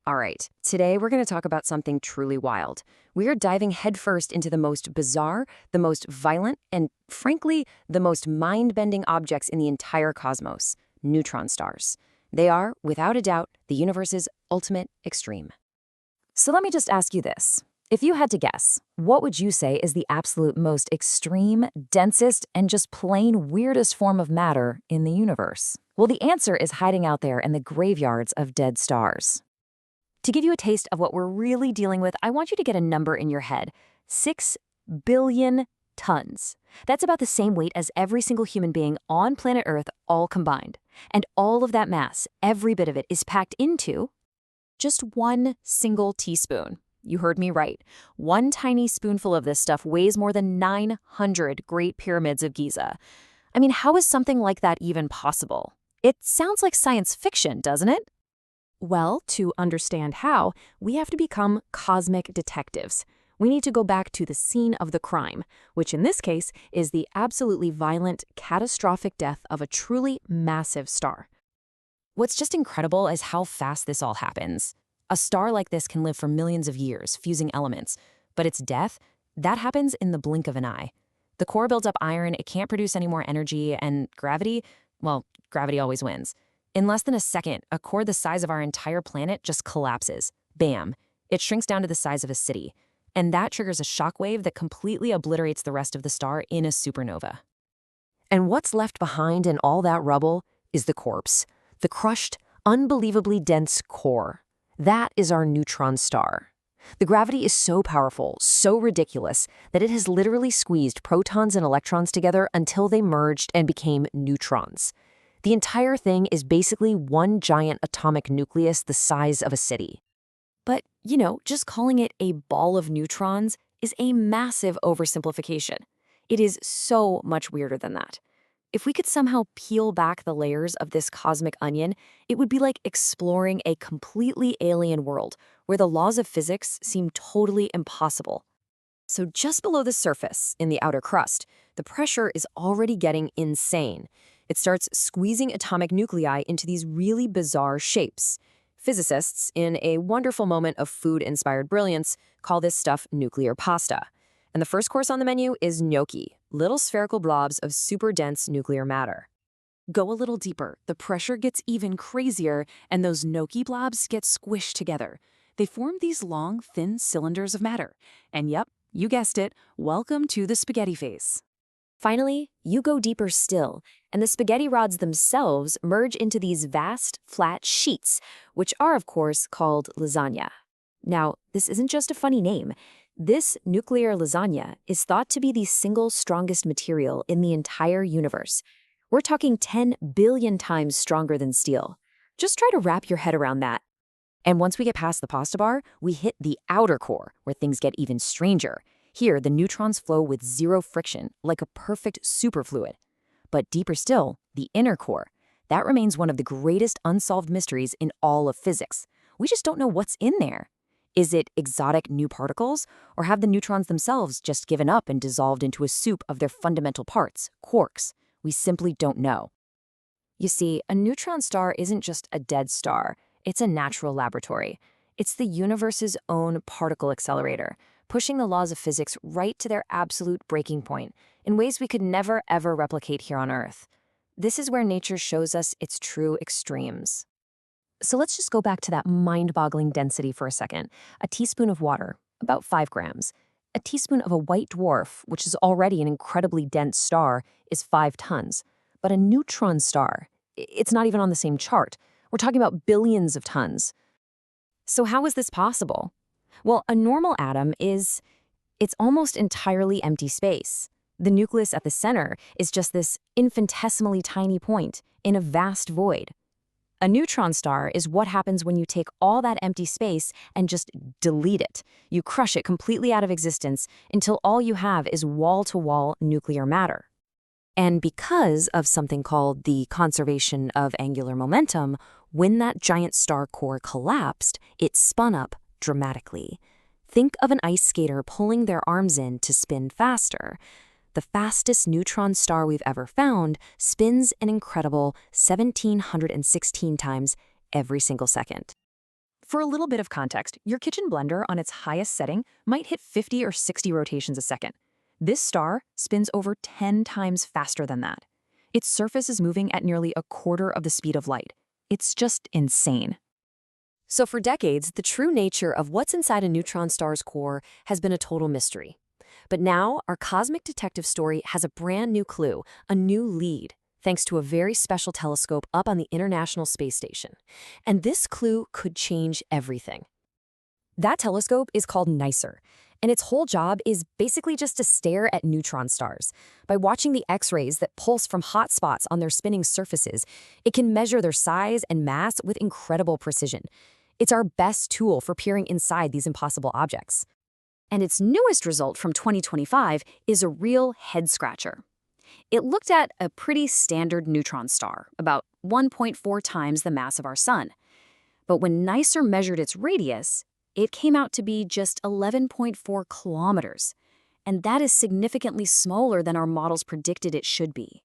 All right, today we're going to talk about something truly wild. We are diving headfirst into the most bizarre, the most violent, and frankly, the most mind-bending objects in the entire cosmos, neutron stars. They are, without a doubt, the universe's ultimate extreme. So let me just ask you this. If you had to guess, what would you say is the absolute most extreme, densest, and just plain weirdest form of matter in the universe? Well, the answer is hiding out there in the graveyards of dead stars. To give you a taste of what we're really dealing with, I want you to get a number in your head. 6 billion tons. That's about the same weight as every single human being on planet Earth all combined. And all of that mass, every bit of it, is packed into just one single teaspoon. You heard me right. One tiny spoonful of this stuff weighs more than 900 Great Pyramids of Giza. I mean, how is something like that even possible? It sounds like science fiction, doesn't it? Well, to understand how, we have to become cosmic detectives. We need to go back to the scene of the crime, which in this case is the absolutely violent, catastrophic death of a truly massive star. What's just incredible is how fast this all happens. A star like this can live for millions of years, fusing elements, but its death, that happens in the blink of an eye. The core builds up iron, it can't produce any more energy, and gravity, well, gravity always wins. In less than a second, a core the size of our entire planet just collapses. Bam! It shrinks down to the size of a city. And that triggers a shockwave that completely obliterates the rest of the star in a supernova. And what's left behind in all that rubble is the corpse. The crushed, unbelievably dense core. That is our neutron star. The gravity is so powerful, so ridiculous, that it has literally squeezed protons and electrons together until they merged and became neutrons. The entire thing is basically one giant atomic nucleus the size of a city. But, just calling it a ball of neutrons is a massive oversimplification. It is so much weirder than that. If we could somehow peel back the layers of this cosmic onion, it would be like exploring a completely alien world where the laws of physics seem totally impossible. So just below the surface, in the outer crust, the pressure is already getting insane. It starts squeezing atomic nuclei into these really bizarre shapes. Physicists, in a wonderful moment of food-inspired brilliance, call this stuff nuclear pasta. And the first course on the menu is gnocchi, little spherical blobs of super dense nuclear matter. Go a little deeper, the pressure gets even crazier, and those gnocchi blobs get squished together. They form these long, thin cylinders of matter. And yep, you guessed it, welcome to the spaghetti phase. Finally, you go deeper still, and the spaghetti rods themselves merge into these vast, flat sheets, which are, of course, called lasagna. Now, this isn't just a funny name. This nuclear lasagna is thought to be the single strongest material in the entire universe. We're talking 10 billion times stronger than steel. Just try to wrap your head around that. And once we get past the pasta bar, we hit the outer core, where things get even stranger. Here, the neutrons flow with zero friction, like a perfect superfluid. But deeper still, the inner core. That remains one of the greatest unsolved mysteries in all of physics. We just don't know what's in there. Is it exotic new particles, or have the neutrons themselves just given up and dissolved into a soup of their fundamental parts, quarks? We simply don't know. You see, a neutron star isn't just a dead star. It's a natural laboratory. It's the universe's own particle accelerator, pushing the laws of physics right to their absolute breaking point in ways we could never, ever replicate here on Earth. This is where nature shows us its true extremes. So let's just go back to that mind-boggling density for a second. A teaspoon of water, about 5 grams. A teaspoon of a white dwarf, which is already an incredibly dense star, is 5 tons. But a neutron star, it's not even on the same chart. We're talking about billions of tons. So how is this possible? Well, a normal atom it's almost entirely empty space. The nucleus at the center is just this infinitesimally tiny point in a vast void. A neutron star is what happens when you take all that empty space and just delete it. You crush it completely out of existence until all you have is wall-to-wall nuclear matter. And because of something called the conservation of angular momentum, when that giant star core collapsed, it spun up dramatically. Think of an ice skater pulling their arms in to spin faster. The fastest neutron star we've ever found spins an incredible 1,716 times every single second. For a little bit of context, your kitchen blender on its highest setting might hit 50 or 60 rotations a second. This star spins over 10 times faster than that. Its surface is moving at nearly a quarter of the speed of light. It's just insane. So for decades, the true nature of what's inside a neutron star's core has been a total mystery. But now, our cosmic detective story has a brand new clue, a new lead, thanks to a very special telescope up on the International Space Station. And this clue could change everything. That telescope is called NICER, and its whole job is basically just to stare at neutron stars. By watching the X-rays that pulse from hot spots on their spinning surfaces, it can measure their size and mass with incredible precision. It's our best tool for peering inside these impossible objects. And its newest result from 2025 is a real head-scratcher. It looked at a pretty standard neutron star, about 1.4 times the mass of our Sun. But when NICER measured its radius, it came out to be just 11.4 kilometers. And that is significantly smaller than our models predicted it should be.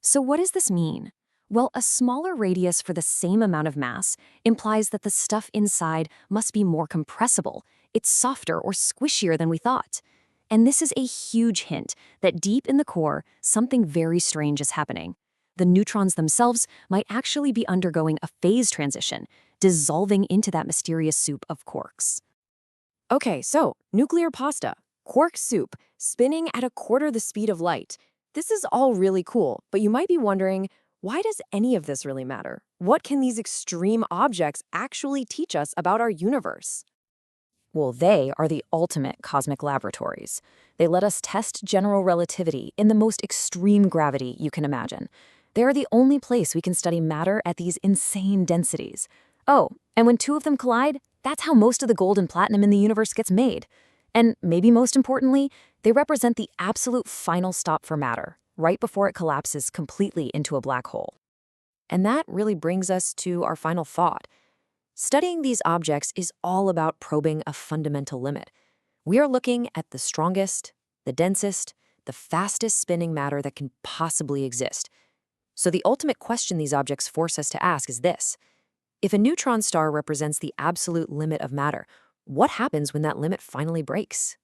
So what does this mean? Well, a smaller radius for the same amount of mass implies that the stuff inside must be more compressible. It's softer or squishier than we thought. And this is a huge hint that deep in the core, something very strange is happening. The neutrons themselves might actually be undergoing a phase transition, dissolving into that mysterious soup of quarks. Okay, so nuclear pasta, quark soup, spinning at a quarter the speed of light. This is all really cool, but you might be wondering, why does any of this really matter? What can these extreme objects actually teach us about our universe? Well, they are the ultimate cosmic laboratories. They let us test general relativity in the most extreme gravity you can imagine. They are the only place we can study matter at these insane densities. Oh, and when two of them collide, that's how most of the gold and platinum in the universe gets made. And maybe most importantly, they represent the absolute final stop for matter, right before it collapses completely into a black hole. And that really brings us to our final thought. Studying these objects is all about probing a fundamental limit. We are looking at the strongest, the densest, the fastest spinning matter that can possibly exist. So the ultimate question these objects force us to ask is this: if a neutron star represents the absolute limit of matter, what happens when that limit finally breaks?